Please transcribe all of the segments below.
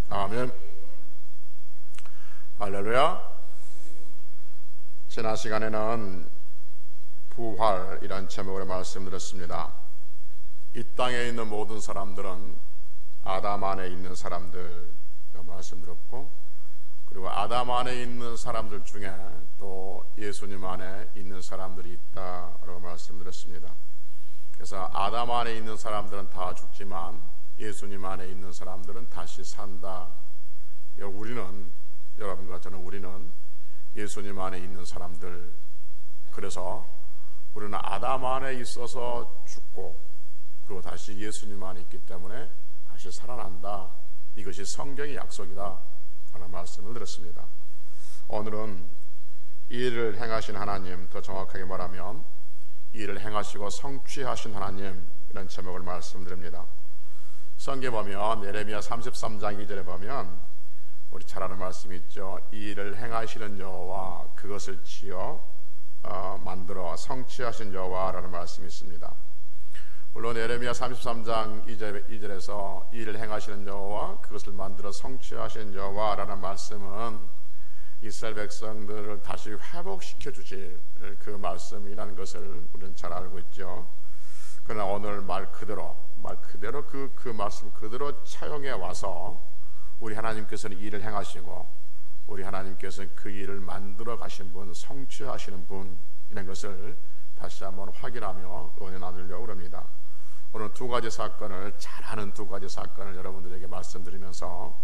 아멘. 할렐루야. 지난 시간에는 부활이란 제목으로 말씀드렸습니다. 이 땅에 있는 모든 사람들은 아담 안에 있는 사람들 말씀드렸고, 그리고 아담 안에 있는 사람들 중에 또 예수님 안에 있는 사람들이 있다라고 말씀드렸습니다. 그래서 아담 안에 있는 사람들은 다 죽지만 예수님 안에 있는 사람들은 다시 산다. 우리는, 여러분과 저는 우리는 예수님 안에 있는 사람들, 그래서 우리는 아담 안에 있어서 죽고 그리고 다시 예수님 안에 있기 때문에 다시 살아난다. 이것이 성경의 약속이다 하는 말씀을 드렸습니다. 오늘은 이 일을 행하신 하나님, 더 정확하게 말하면 이 일을 행하시고 성취하신 하나님, 이런 제목을 말씀드립니다. 성경에 보면 예레미야 33장 2절에 보면 우리 잘 아는 말씀이 있죠. 이 일을 행하시는 여호와, 그것을 지어 만들어 성취하신 여호와라는 말씀이 있습니다. 물론 예레미야 33장 2절에서 이 일을 행하시는 여호와, 그것을 만들어 성취하신 여호와라는 말씀은 이스라엘 백성들을 다시 회복시켜 주실 그 말씀이라는 것을 우리는 잘 알고 있죠. 그러나 오늘 말 그대로 그 말씀 그대로 차용해 와서 우리 하나님께서는 이 일을 행하시고 우리 하나님께서는 그 일을 만들어 가신 분, 성취하시는 분, 이런 것을 다시 한번 확인하며 은혜 나누려고 합니다. 오늘 두 가지 사건을, 잘 아는 두 가지 사건을 여러분들에게 말씀드리면서,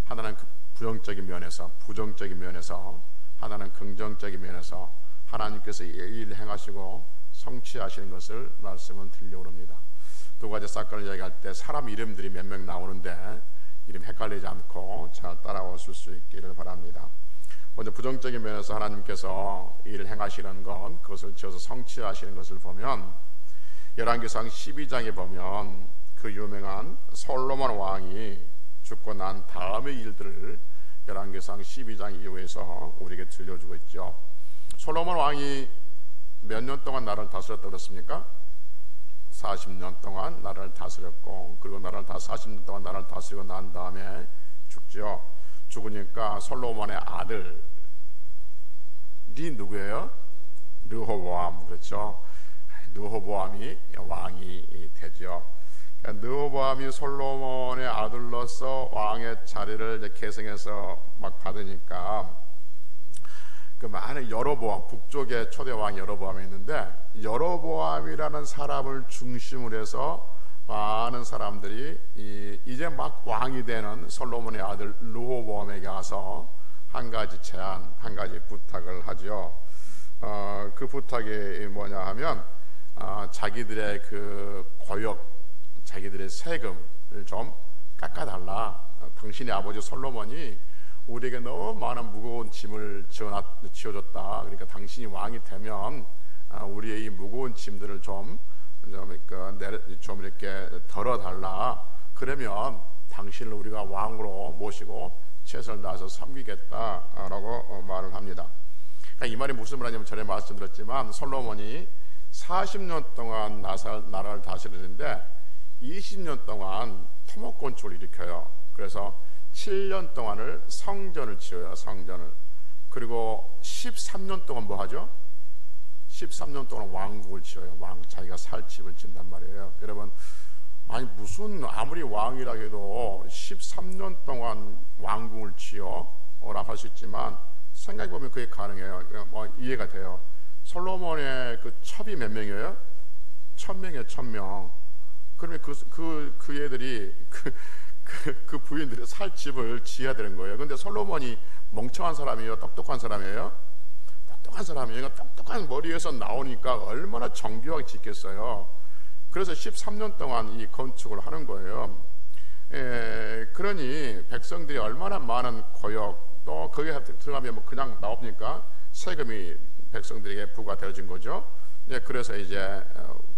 하나는 부정적인 면에서, 부정적인 면에서, 하나는 긍정적인 면에서 하나님께서 이 일을 행하시고 성취하시는 것을 말씀을 드리려고 합니다. 두 가지 사건을 얘기할 때 사람 이름들이 몇 명 나오는데 이름 헷갈리지 않고 잘 따라오실 수 있기를 바랍니다. 먼저 부정적인 면에서 하나님께서 이 일을 행하시는 것, 그것을 지어서 성취하시는 것을 보면 열왕기상 12장에 보면 그 유명한 솔로몬 왕이 죽고 난 다음의 일들을 열왕기상 12장 이후에서 우리에게 들려주고 있죠. 솔로몬 왕이 몇 년 동안 나라를 다스렸다고 그랬습니까? 40년 동안 나라를 다스렸고, 그리고 40년 동안 나라를 다스리고 난 다음에 죽죠. 죽으니까 솔로몬의 아들이 누구예요? 르호보암. 그렇죠. 르호보암이 왕이 되죠. 르호보암이 솔로몬의 아들로서 왕의 자리를 이제 계승해서 막 받으니까 그 많은 여로보암, 북쪽에 초대 왕이 여로보암이 있는데, 여로보암이라는 사람을 중심으로 해서 많은 사람들이 이제 막 왕이 되는 솔로몬의 아들 르호보암에게 가서 한 가지 제안, 한 가지 부탁을 하죠. 그 부탁이 뭐냐 하면 자기들의 그 고역, 자기들의 세금을 좀 깎아달라. 당신의 아버지 솔로몬이 우리에게 너무 많은 무거운 짐을 지어줬다. 그러니까 당신이 왕이 되면 우리의 이 무거운 짐들을 좀 이렇게 덜어달라. 그러면 당신을 우리가 왕으로 모시고 최선을 다해서 섬기겠다라고 말을 합니다. 그러니까 이 말이 무슨 말이냐면, 전에 말씀드렸지만 솔로몬이 40년 동안 나라를 다스리는데 20년 동안 토목건축을 일으켜요. 그래서 7년 동안을 성전을 지어요. 성전을. 그리고 13년 동안 뭐 하죠? 13년 동안 왕국을 지어요. 자기가 살 집을 짓단 말이에요. 여러분, 아니 무슨 아무리 왕이라 해도 13년 동안 왕국을 지어 라고 할 수 있지만, 생각해보면 그게 가능해요. 뭐 이해가 돼요. 솔로몬의 그 첩이 몇 명이에요? 1000명이에요. 1000명. 그러면 그 애들이 그 부인들이 살 집을 지어야 되는 거예요. 근데 솔로몬이 멍청한 사람이에요? 똑똑한 사람이에요? 똑똑한 사람이에요. 똑똑한 머리에서 나오니까 얼마나 정교하게 짓겠어요. 그래서 13년 동안 이 건축을 하는 거예요. 그러니 백성들이 얼마나 많은 고역, 또 거기에 들어가면 뭐 그냥 나옵니까? 세금이 백성들에게 부과되어진 거죠. 그래서 이제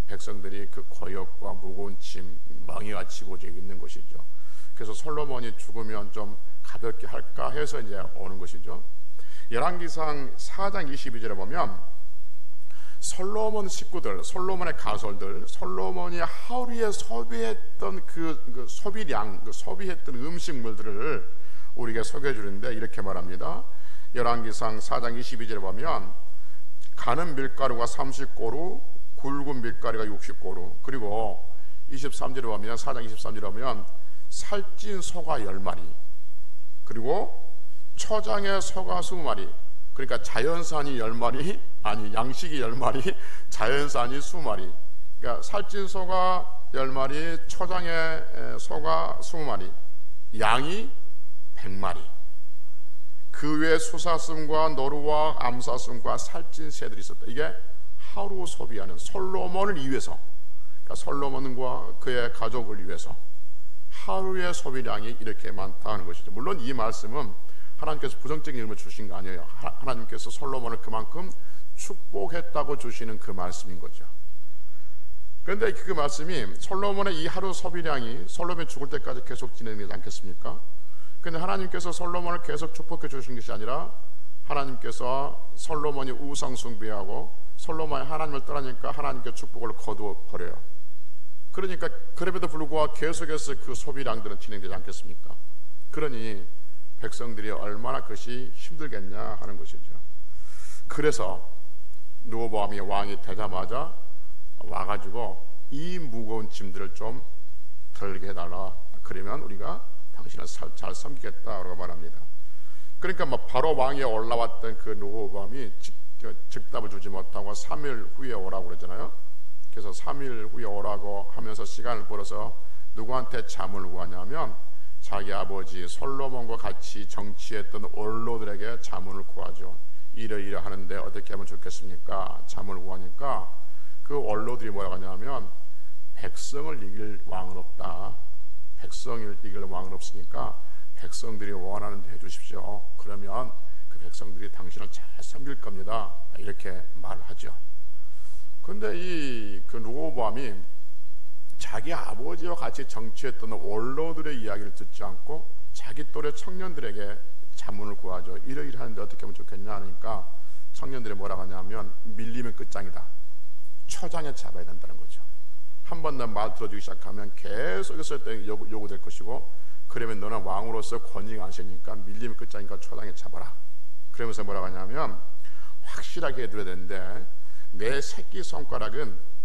백성들이 그 고역과 무거운 짐, 멍이가 지고 있는 것이죠. 그래서 솔로몬이 죽으면 좀 가볍게 할까 해서 이제 오는 것이죠. 열왕기상 4장 22절에 보면 솔로몬 식구들, 솔로몬의 가솔들, 솔로몬이 하루에 소비했던 그 소비량, 소비했던 음식물들을 우리에게 소개해 주는데 이렇게 말합니다. 열왕기상 4장 22절에 보면 가는 밀가루가 30고루, 굵은 밀가루가 60고루, 그리고 23절에 보면 4장 23절에 보면 살찐 소가 10마리, 그리고 초장의 소가 20마리, 그러니까 자연산이 10마리, 아니 양식이 10마리, 자연산이 20마리. 그러니까 살찐 소가 10마리, 초장의 소가 20마리, 양이 100마리. 그 외에 수사슴과 노루와 암사슴과 살찐 새들이 있었다. 이게 하루 소비하는 솔로몬을 위해서, 그러니까 솔로몬과 그의 가족을 위해서 하루의 소비량이 이렇게 많다는 것이죠. 물론 이 말씀은 하나님께서 부정적인 의미를 주신 거 아니에요. 하나님께서 솔로몬을 그만큼 축복했다고 주시는 그 말씀인 거죠. 그런데 그 말씀이 솔로몬의 이 하루 소비량이 솔로몬이 죽을 때까지 계속 진행되지 않겠습니까? 그런데 하나님께서 솔로몬을 계속 축복해 주신 것이 아니라 하나님께서 솔로몬이 우상 숭배하고 솔로몬이 하나님을 떠나니까 하나님께 축복을 거두어 버려요. 그러니까 그럼에도 불구하고 계속해서 그 소비량들은 진행되지 않겠습니까? 그러니 백성들이 얼마나 그것이 힘들겠냐 하는 것이죠. 그래서 르호보암이 왕이 되자마자 와가지고 이 무거운 짐들을 좀 덜게 해달라. 그러면 우리가 당신을 잘 섬기겠다라고 말합니다. 그러니까 바로 왕위에 올라왔던 그 르호보암이 즉답을 주지 못하고 3일 후에 오라고 그러잖아요. 그래서 3일 후에 오라고 하면서 시간을 벌어서 누구한테 잠을 구하냐면 자기 아버지 솔로몬과 같이 정치했던 원로들에게 자문을 구하죠. 이러 하는데 어떻게 하면 좋겠습니까? 자문을 구하니까 그 원로들이 뭐라고 하냐면 백성을 이길 왕은 없다. 백성을 이길 왕은 없으니까 백성들이 원하는 데 해주십시오. 그러면 그 백성들이 당신을 잘 섬길 겁니다. 이렇게 말을 하죠. 그런데 그 르호보암이 자기 아버지와 같이 정치했던 원로들의 이야기를 듣지 않고 자기 또래 청년들에게 자문을 구하죠. 이러이러하는데 어떻게 하면 좋겠냐 하니까 청년들이 뭐라고 하냐면 밀리면 끝장이다. 초장에 잡아야 된다는 거죠. 한 번 더 말 들어주기 시작하면 계속해서 요구될 것이고, 그러면 너는 왕으로서 권위가 안 세니까 밀리면 끝장이니까 초장에 잡아라. 그러면서 뭐라고 하냐면 확실하게 해드려야 되는데 내 새끼 손가락은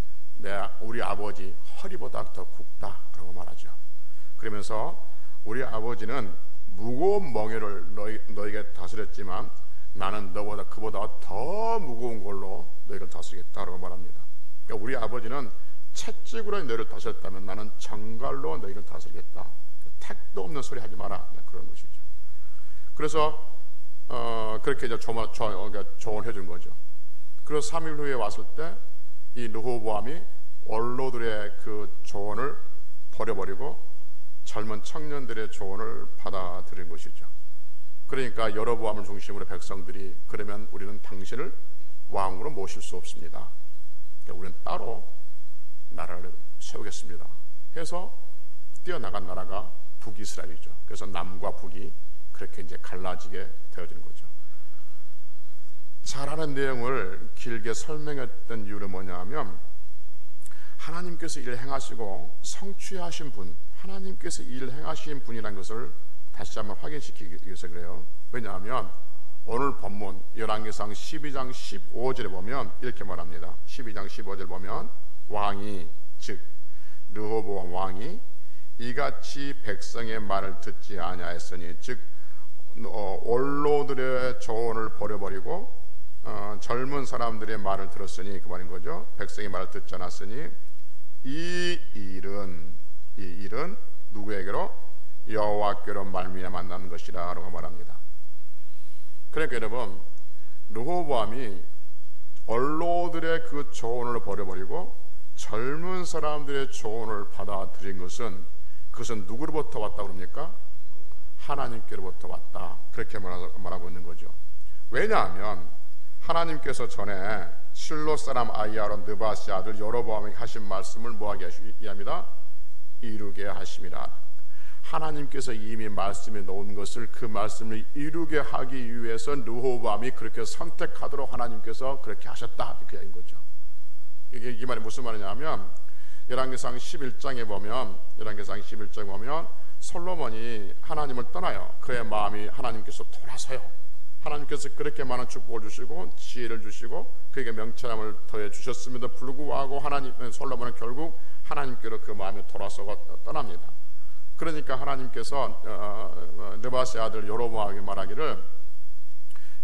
우리 아버지 허리보다 더 굵다라고 말하죠. 그러면서 우리 아버지는 무거운 멍에를 너에게 다스렸지만 나는 그보다 더 무거운 걸로 너희를 다스리겠다라고 말합니다. 그러니까 우리 아버지는 채찍으로 너희를 다스렸다면 나는 정갈로 너희를 다스리겠다. 택도 없는 소리 하지 마라. 그런 것이죠. 그래서 그렇게 이제 조언해 준 거죠. 그래서 3일 후에 왔을 때 이 르호보암이 원로들의 그 조언을 버려버리고 젊은 청년들의 조언을 받아들인 것이죠. 그러니까 여로보암을 중심으로 백성들이 그러면 우리는 당신을 왕으로 모실 수 없습니다. 그러니까 우리는 따로 나라를 세우겠습니다. 해서 뛰어나간 나라가 북이스라엘이죠. 그래서 남과 북이 그렇게 이제 갈라지게 되어지는 거죠. 잘하는 내용을 길게 설명했던 이유는 뭐냐면 하나님께서 일을 행하시고 성취하신 분, 하나님께서 일을 행하신 분이라는 것을 다시 한번 확인시키기 위해서 그래요. 왜냐하면 오늘 본문 열왕기상 12장 15절에 보면 이렇게 말합니다. 12장 15절 보면 왕이 즉 르호보암 왕이 이같이 백성의 말을 듣지 아니하였으니 즉 원로들의 조언을 버려버리고 젊은 사람들의 말을 들었으니 그 말인 거죠. 백성의 말을 듣지 않았으니 이 일은 누구에게로? 여호와께로 말미암아 난 것이라 라고 말합니다. 그러니까 여러분 르호보암이 원로들의 그 조언을 버려버리고 젊은 사람들의 조언을 받아들인 것은 그것은 누구로부터 왔다 그럽니까? 하나님께로부터 왔다. 그렇게 말하고 있는 거죠. 왜냐하면 하나님께서 전에 실로 사람 아이아론 느바시 아들 여로보암에게 하신 말씀을 뭐하게 합니다? 이루게 하심이라. 하나님께서 이미 말씀에 놓은 것을 그 말씀을 이루게 하기 위해서 르호보암이 그렇게 선택하도록 하나님께서 그렇게 하셨다. 이렇게 한 거죠. 이 말이 무슨 말이냐면 열왕기상 11장에 보면 솔로몬이 하나님을 떠나요. 그의 마음이 하나님께서 돌아서요. 하나님께서 그렇게 많은 축복을 주시고 지혜를 주시고 그에게 명철함을 더해 주셨음에도 불구하고 솔로몬은 결국 하나님께로 그 마음이 돌아서고 떠납니다. 그러니까 하나님께서 느바스의 아들 여로보암에게 말하기를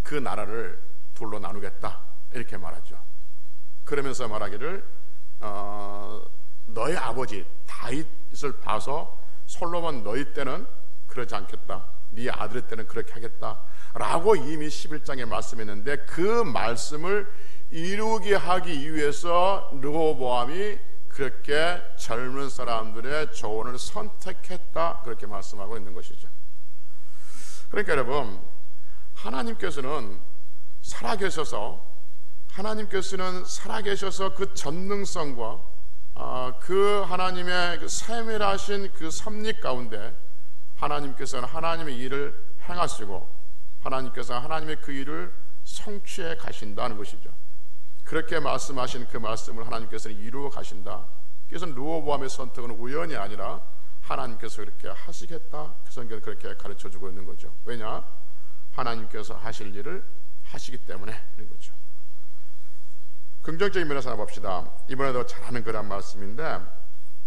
그 나라를 둘로 나누겠다 이렇게 말하죠. 그러면서 말하기를 너희 아버지 다윗을 봐서 솔로몬 너희 때는 그러지 않겠다, 네 아들의 때는 그렇게 하겠다 라고 이미 11장에 말씀했는데 그 말씀을 이루게 하기 위해서 르호보암이 그렇게 젊은 사람들의 조언을 선택했다 그렇게 말씀하고 있는 것이죠. 그러니까 여러분, 하나님께서는 살아계셔서 그 전능성과 그 하나님의 그 세밀하신 그 섭리 가운데 하나님께서는 하나님의 일을 행하시고 하나님께서 하나님의 그 일을 성취해 가신다는 것이죠. 그렇게 말씀하신 그 말씀을 하나님께서는 이루어 가신다. 그래서 르호보암의 선택은 우연이 아니라 하나님께서 그렇게 하시겠다, 그 성경은 그렇게 가르쳐주고 있는 거죠. 왜냐? 하나님께서 하실 일을 하시기 때문에 그런 거죠. 긍정적인 면에서 하나 봅시다. 이번에도 잘하는 그런 말씀인데,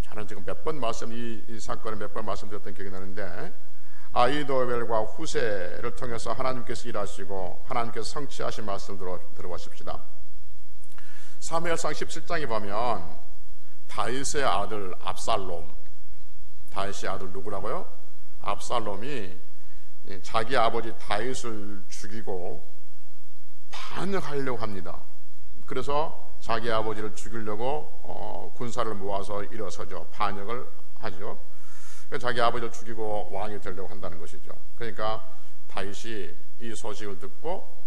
저는 지금 몇 번 이 사건을 몇 번 말씀드렸던 기억이 나는데, 아히도벨과 후세를 통해서 하나님께서 일하시고 하나님께서 성취하신 말씀 들어보십시다. 사무엘상 17장에 보면 다윗의 아들 압살롬, 다윗의 아들 누구라고요? 압살롬이 자기 아버지 다윗을 죽이고 반역하려고 합니다. 그래서 자기 아버지를 죽이려고 군사를 모아서 일어서죠. 반역을 하죠. 자기 아버지를 죽이고 왕이 되려고 한다는 것이죠. 그러니까 다윗이 이 소식을 듣고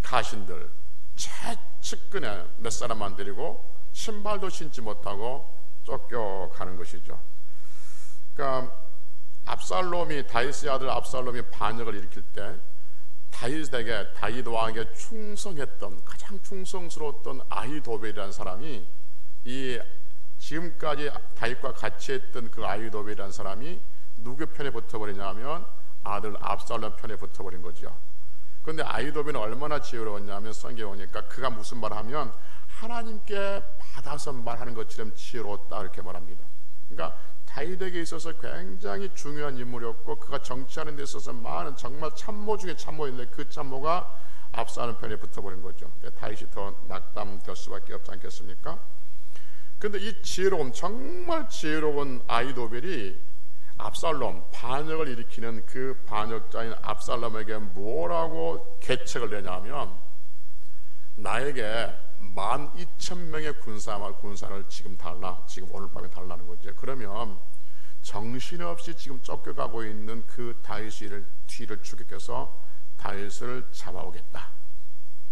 가신들 최측근에 몇 사람만 데리고 신발도 신지 못하고 쫓겨가는 것이죠. 그러니까 다윗의 아들 압살롬이 반역을 일으킬 때 다윗 왕에게 충성했던, 가장 충성스러웠던 아히도벨이라는 사람이, 이 지금까지 다윗과 같이 했던 그 아히도벨이라는 사람이 누구 편에 붙어버리냐면 아들 압살롬 편에 붙어버린 거죠. 그런데 아히도벨은 얼마나 지혜로웠냐면 성경에 보니까 그가 무슨 말을 하면 하나님께 받아서 말하는 것처럼 지혜로웠다 이렇게 말합니다. 그러니까 다윗에게 있어서 굉장히 중요한 인물이었고 그가 정치하는 데 있어서 많은 정말 참모 중에 참모인데 그 참모가 압살롬 편에 붙어버린 거죠. 다윗이 더 낙담될 수밖에 없지 않겠습니까? 그런데 이 정말 지혜로운 아히도벨이 압살롬, 반역을 일으키는 그 반역자인 압살롬에게 뭐라고 계책을 내냐면, 나에게 12,000명의 군사를 지금 오늘 밤에 달라는 거죠. 그러면 정신없이 지금 쫓겨가고 있는 그 다윗의 뒤를 추격해서 다윗을 잡아오겠다,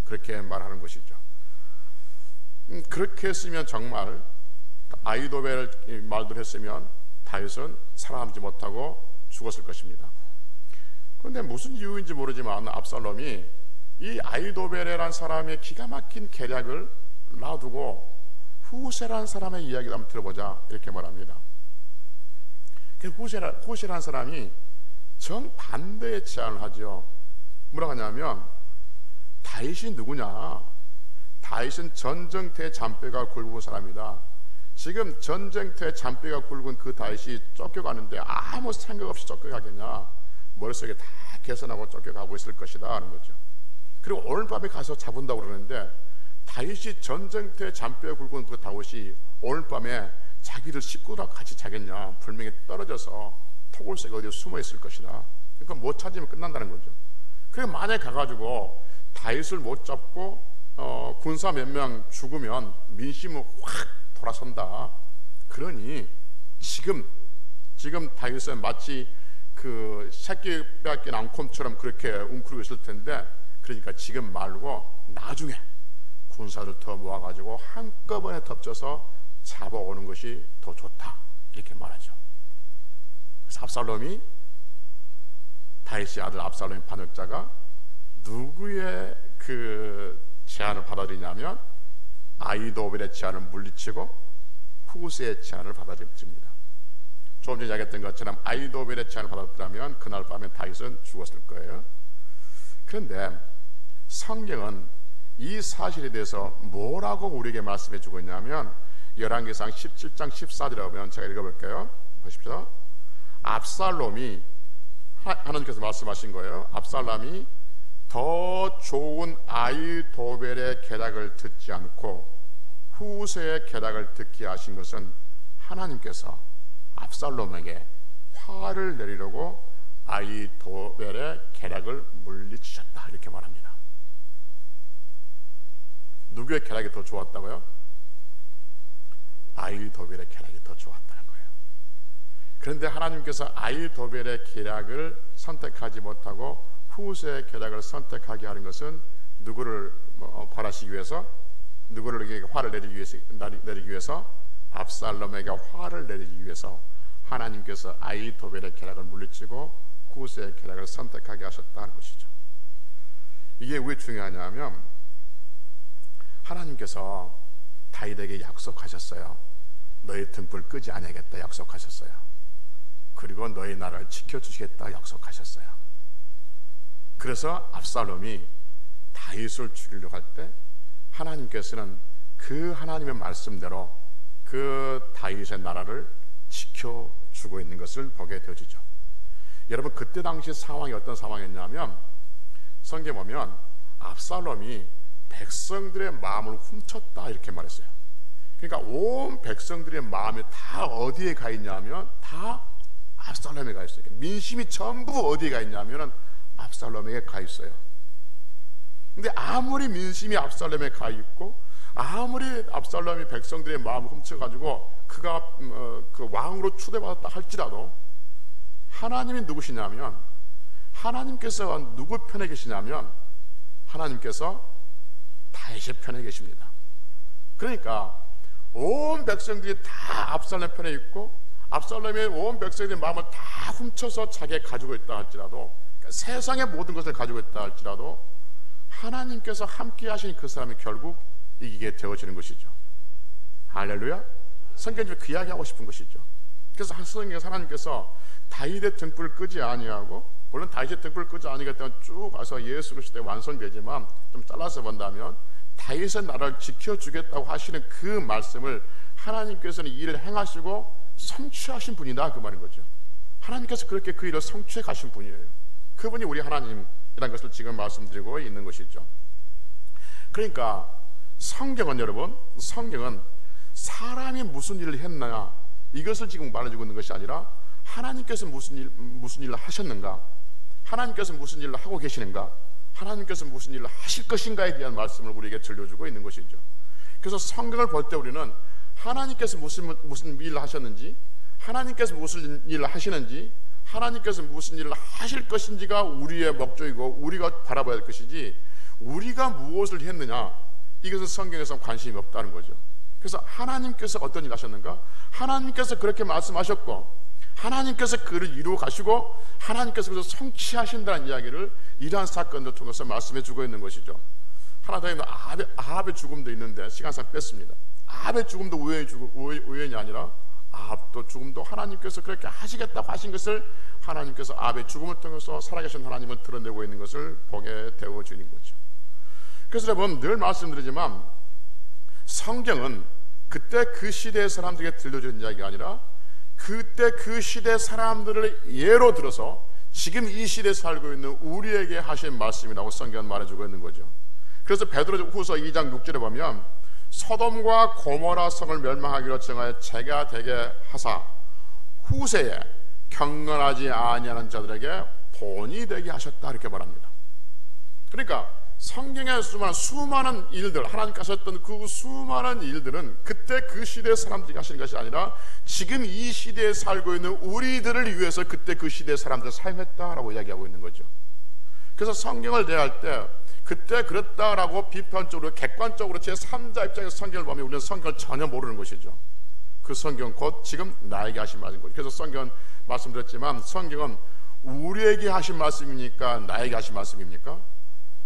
그렇게 말하는 것이죠. 그렇게 했으면, 정말 아히도벨 말대로 했으면 다윗은 살아남지 못하고 죽었을 것입니다. 그런데 무슨 이유인지 모르지만 압살롬이 이 아히도벨이라는 사람의 기가 막힌 계략을 놔두고 후세라는 사람의 이야기를 한번 들어보자 이렇게 말합니다. 그 후세라는 사람이 정반대의 제안을 하죠. 뭐라고 하냐면, 다윗이 누구냐? 다윗은 전쟁터에 잔뼈가 굵은 사람이다. 지금 전쟁터에 잔뼈가 굵은 그 다윗이 쫓겨가는데 아무 생각 없이 쫓겨가겠냐? 머릿속에 다 계산하고 쫓겨가고 있을 것이다 하는 거죠. 그리고 오늘 밤에 가서 잡은다고 그러는데, 다윗이 전쟁터에 잔뼈가 굵은 그 다윗이 오늘 밤에 자기들 식구들하고 같이 자겠냐? 불명에 떨어져서 토굴 속에 어디에 숨어 있을 것이다. 그러니까 못 찾으면 끝난다는 거죠. 그래, 만약에 가가지고 다윗을 못 잡고 군사 몇 명 죽으면 민심은 확 돌아선다. 그러니 지금 다윗은 마치 그 새끼 빼앗긴 앙콤처럼 그렇게 웅크리고 있을 텐데, 그러니까 지금 말고 나중에 군사를 더 모아가지고 한꺼번에 덮쳐서 잡아오는 것이 더 좋다 이렇게 말하죠. 그래서 다윗의 아들 압살롬의 반역자가 누구의 그 제안을 받아들이냐면 아히도벨의 제안을 물리치고 후세의 제안을 받아들입니다. 조금 전에 이야기했던 것처럼 아히도벨의 제안을 받았더라면 그날 밤에 다윗은 죽었을 거예요. 그런데 성경은 이 사실에 대해서 뭐라고 우리에게 말씀해 주고 있냐면 열왕기상 17장 14절에 보면 제가 읽어볼게요. 보십시오. 압살롬이 하나님께서 말씀하신 거예요. 압살롬이 더 좋은 아히도벨의 계략을 듣지 않고 후세의 계략을 듣게 하신 것은 하나님께서 압살롬에게 화를 내리려고 아히도벨의 계략을 물리치셨다 이렇게 말합니다. 누구의 계략이 더 좋았다고요? 아히도벨의 계략이 더 좋았다는 거예요. 그런데 하나님께서 아히도벨의 계략을 선택하지 못하고 후세의 계략을 선택하게 하는 것은 누구를 벌하시기 위해서, 누구를 화를 내리기 위해서, 압살롬에게 화를 내리기 위해서 하나님께서 아히도벨의 계략을 물리치고 후세의 계략을 선택하게 하셨다는 것이죠. 이게 왜 중요하냐면 하나님께서 다윗에게 약속하셨어요. 너의 등불 끄지 아니하겠다 약속하셨어요. 그리고 너의 나라를 지켜주시겠다 약속하셨어요. 그래서 압살롬이 다윗을 죽이려고 할 때 하나님께서는 그 하나님의 말씀대로 그 다윗의 나라를 지켜주고 있는 것을 보게 되어지죠. 여러분, 그때 당시 상황이 어떤 상황이었냐면 성경에 보면 압살롬이 백성들의 마음을 훔쳤다 이렇게 말했어요. 그러니까 온 백성들의 마음이 다 어디에 가 있냐면 다 압살롬에 가 있어요. 민심이 전부 어디에 가 있냐면 압살롬에게 가 있어요. 근데 아무리 민심이 압살롬에 가 있고 아무리 압살롬이 백성들의 마음을 훔쳐가지고 그가 그 왕으로 추대받았다 할지라도 하나님이 누구시냐면, 하나님께서 누구 편에 계시냐면 하나님께서 다윗의 편에 계십니다. 그러니까 온 백성들이 다 압살롬 편에 있고 압살롬이 온 백성들의 마음을 다 훔쳐서 자기가 가지고 있다 할지라도, 그러니까 세상의 모든 것을 가지고 있다 할지라도 하나님께서 함께 하신 그 사람이 결국 이기게 되어지는 것이죠. 할렐루야. 성경이 그 이야기하고 싶은 것이죠. 그래서 성경에서 하나님께서 다윗의 등불을 끄지 아니하고, 물론 다윗의 등불을 끄지 아니하겠다면 쭉 와서 예수 그리스도에 완성되지만 좀 잘라서 본다면 다윗의 나라를 지켜주겠다고 하시는 그 말씀을 하나님께서는 이 일을 행하시고 성취하신 분이다 그 말인 거죠. 하나님께서 그렇게 그 일을 성취해 가신 분이에요. 그분이 우리 하나님이라는 것을 지금 말씀드리고 있는 것이죠. 그러니까 성경은, 여러분, 성경은 사람이 무슨 일을 했느냐 이것을 지금 말해주고 있는 것이 아니라 하나님께서 무슨 일을 하셨는가, 하나님께서 무슨 일을 하고 계시는가, 하나님께서 무슨 일을 하실 것인가에 대한 말씀을 우리에게 들려주고 있는 것이죠. 그래서 성경을 볼 때 우리는 하나님께서 무슨 일을 하셨는지, 하나님께서 무슨 일을 하시는지, 하나님께서 무슨 일을 하실 것인지가 우리의 목적이고 우리가 바라봐야 할 것이지, 우리가 무엇을 했느냐 이것은 성경에서 관심이 없다는 거죠. 그래서 하나님께서 어떤 일을 하셨는가, 하나님께서 그렇게 말씀하셨고 하나님께서 그를 이루어 가시고 하나님께서 그래서 성취하신다는 이야기를 이러한 사건을 통해서 말씀해 주고 있는 것이죠. 하나 더 있는 아합의 죽음도 있는데 시간상 뺐습니다. 아합의 죽음도 우연이 아니라 아합도 죽음도 하나님께서 그렇게 하시겠다고 하신 것을 하나님께서 아합의 죽음을 통해서 살아계신 하나님을 드러내고 있는 것을 보게 되어지는 거죠. 그래서 여러분, 늘 말씀드리지만 성경은 그때 그 시대의 사람들에게 들려주는 이야기가 아니라 그때 그 시대 사람들을 예로 들어서 지금 이 시대에 살고 있는 우리에게 하신 말씀이라고 성경은 말해주고 있는 거죠. 그래서 베드로후서 2장 6절에 보면 소돔과 고모라 성을 멸망하기로 정하여 재가 되게 하사 후세에 경건하지 아니하는 자들에게 본이 되게 하셨다 이렇게 말합니다. 그러니까 성경에 수많은 일들, 하나님께서 하셨던 그 수많은 일들은 그때 그 시대의 사람들이 하시는 것이 아니라 지금 이 시대에 살고 있는 우리들을 위해서 그때 그 시대의 사람들을 사용했다라고 이야기하고 있는 거죠. 그래서 성경을 대할 때 그때 그랬다라고 비판적으로 객관적으로 제3자 입장에서 성경을 보면 우리는 성경을 전혀 모르는 것이죠. 그 성경 곧 지금 나에게 하신 말인 거죠. 그래서 성경은 말씀드렸지만 성경은 우리에게 하신 말씀입니까? 나에게 하신 말씀입니까?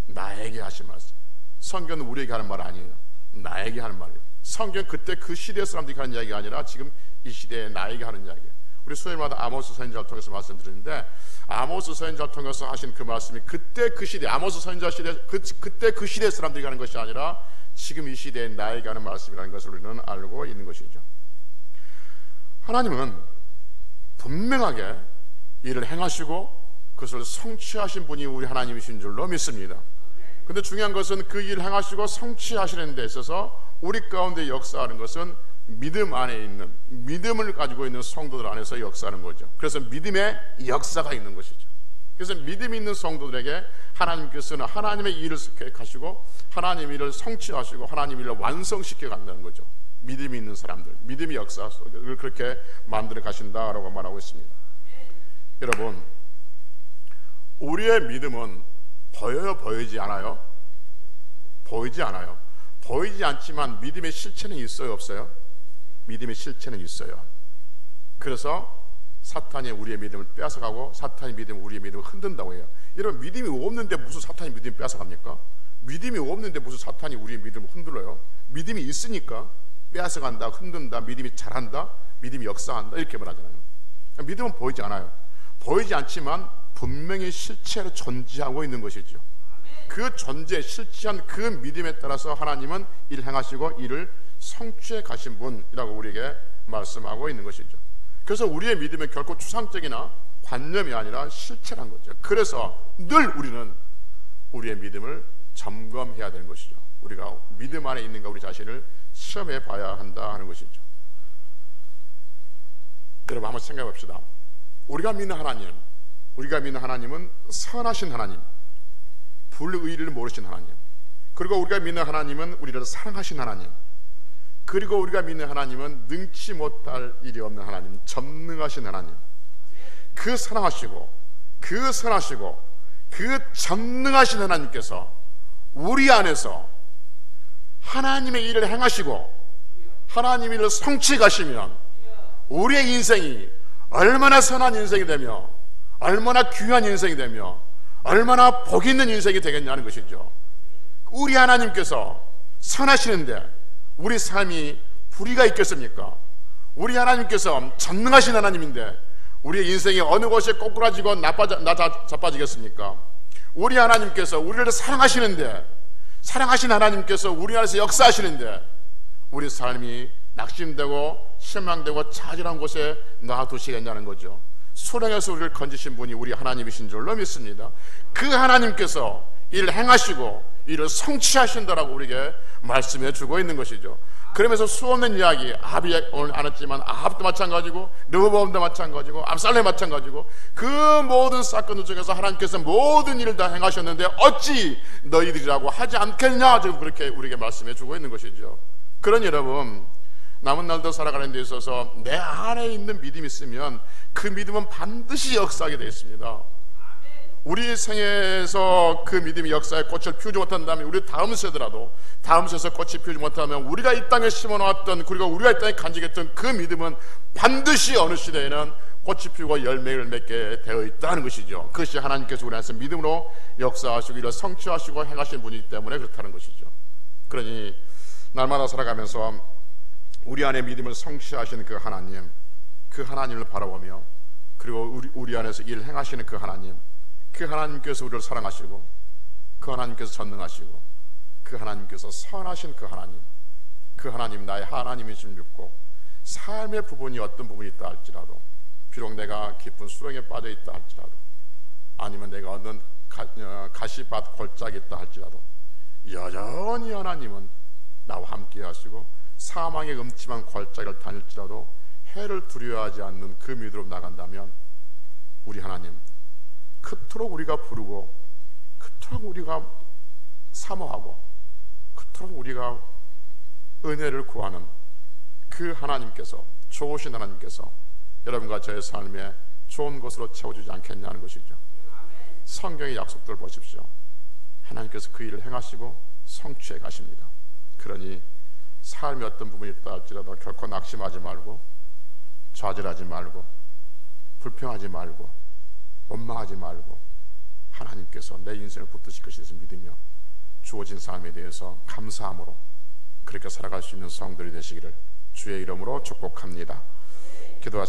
나에게 하신 말씀. 성경은 우리에게 하는 말 아니에요. 나에게 하는 말이에요. 성경 그때 그 시대 사람들이 하는 이야기가 아니라 지금 이 시대에 나에게 하는 이야기예요. 우리 수요일마다 아모스 선지자를 통해서 말씀드리는데, 아모스 선지자를 통해서 하신 그 말씀이 그때 그 시대, 아모스 선지자 시대, 그때 그 시대 사람들이 하는 것이 아니라 지금 이 시대에 나에게 하는 말씀이라는 것을 우리는 알고 있는 것이죠. 하나님은 분명하게 일을 행하시고 그것을 성취하신 분이 우리 하나님이신 줄로 믿습니다. 근데 중요한 것은 그 일을 행하시고 성취하시는 데 있어서 우리 가운데 역사하는 것은 믿음 안에 있는, 믿음을 가지고 있는 성도들 안에서 역사하는 거죠. 그래서 믿음의 역사가 있는 것이죠. 그래서 믿음이 있는 성도들에게 하나님께서는 하나님의 일을 계획하시고 하나님 일을 성취하시고 하나님 일을 완성시켜 간다는 거죠. 믿음이 있는 사람들, 믿음의 역사 속을 그렇게 만들어 가신다라고 말하고 있습니다. 여러분, 우리의 믿음은 보여요, 보이지 않아요? 보이지 않아요. 보이지 않지만 믿음의 실체는 있어요, 없어요? 믿음의 실체는 있어요. 그래서 사탄이 우리의 믿음을 뺏어가고 사탄이 우리의 믿음을 흔든다고 해요. 여러분, 믿음이 없는데 무슨 사탄이 믿음을 뺏어갑니까? 믿음이 없는데 무슨 사탄이 우리의 믿음을 흔들어요? 믿음이 있으니까 뺏어간다, 흔든다, 믿음이 잘한다, 믿음이 역사한다, 이렇게 말하잖아요. 믿음은 보이지 않아요. 보이지 않지만 분명히 실체로 존재하고 있는 것이죠. 그 존재, 실체한 그 믿음에 따라서 하나님은 일을 행하시고 이를 성취해 가신 분이라고 우리에게 말씀하고 있는 것이죠. 그래서 우리의 믿음은 결코 추상적이나 관념이 아니라 실체란 거죠. 그래서 늘 우리는 우리의 믿음을 점검해야 되는 것이죠. 우리가 믿음 안에 있는가 우리 자신을 시험해 봐야 한다 하는 것이죠. 여러분, 한번 생각해 봅시다. 우리가 믿는 하나님은 선하신 하나님, 불의를 모르신 하나님, 그리고 우리가 믿는 하나님은 우리를 사랑하신 하나님, 그리고 우리가 믿는 하나님은 능치 못할 일이 없는 하나님, 전능하신 하나님. 그 사랑하시고 그 선하시고 그 전능하신 하나님께서 우리 안에서 하나님의 일을 행하시고 하나님의 일을 성취해 가시면 우리의 인생이 얼마나 선한 인생이 되며 얼마나 귀한 인생이 되며 얼마나 복 있는 인생이 되겠냐는 것이죠. 우리 하나님께서 선하시는데 우리 삶이 불의가 있겠습니까? 우리 하나님께서 전능하신 하나님인데 우리의 인생이 어느 곳에 꼬꾸라지고 나빠지겠습니까? 우리 하나님께서 우리를 사랑하시는데, 사랑하신 하나님께서 우리 안에서 역사하시는데 우리 삶이 낙심되고 실망되고 차질한 곳에 놔두시겠냐는 거죠. 수렁에서 우리를 건지신 분이 우리 하나님이신 줄로 믿습니다. 그 하나님께서 일을 행하시고 이를 성취하신다라고 우리에게 말씀해 주고 있는 것이죠. 그러면서 수없는 이야기, 아합이 오늘 안 했지만 아합도 마찬가지고 르호보암도 마찬가지고 압살롬 마찬가지고 그 모든 사건 중에서 하나님께서 모든 일을 다 행하셨는데 어찌 너희들이라고 하지 않겠냐, 지금 그렇게 우리에게 말씀해 주고 있는 것이죠. 그러니 여러분, 남은 날도 살아가는 데 있어서 내 안에 있는 믿음이 있으면 그 믿음은 반드시 역사하게 되어 있습니다. 우리 생애에서 그 믿음이 역사의 꽃을 피우지 못한다면 우리 다음 세더라도 다음 세에서 꽃이 피우지 못하면 우리가 이 땅에 심어놓았던, 그리고 우리가 이 땅에 간직했던 그 믿음은 반드시 어느 시대에는 꽃이 피우고 열매를 맺게 되어 있다는 것이죠. 그것이 하나님께서 우리 안에서 믿음으로 역사하시고 이를 성취하시고 행하신 분이기 때문에 그렇다는 것이죠. 그러니 날마다 살아가면서 우리 안에 믿음을 성취하시는 그 하나님을 바라보며, 그리고 우리 안에서 일을 행하시는 그 하나님께서 우리를 사랑하시고 그 하나님께서 전능하시고 그 하나님께서 선하신 그 하나님 나의 하나님이신 믿고 삶의 부분이 어떤 부분이 있다 할지라도, 비록 내가 깊은 수렁에 빠져 있다 할지라도, 아니면 내가 얻는 가시밭 골짜기 있다 할지라도 여전히 하나님은 나와 함께 하시고 사망의 음침한 골짜기를 다닐지라도 해를 두려워하지 않는 그 믿음으로 나간다면 우리 하나님, 그토록 우리가 부르고 그토록 우리가 사모하고 그토록 우리가 은혜를 구하는 그 하나님께서, 좋으신 하나님께서 여러분과 저의 삶에 좋은 것으로 채워주지 않겠냐는 것이죠. 성경의 약속들을 보십시오. 하나님께서 그 일을 행하시고 성취해 가십니다. 그러니 삶의 어떤 부분이 있다 할지라도 결코 낙심하지 말고 좌절하지 말고 불평하지 말고 원망하지 말고 하나님께서 내 인생을 붙드실 것이라서 믿으며 주어진 삶에 대해서 감사함으로 그렇게 살아갈 수 있는 성들이 되시기를 주의 이름으로 축복합니다. 기도하시겠습니다.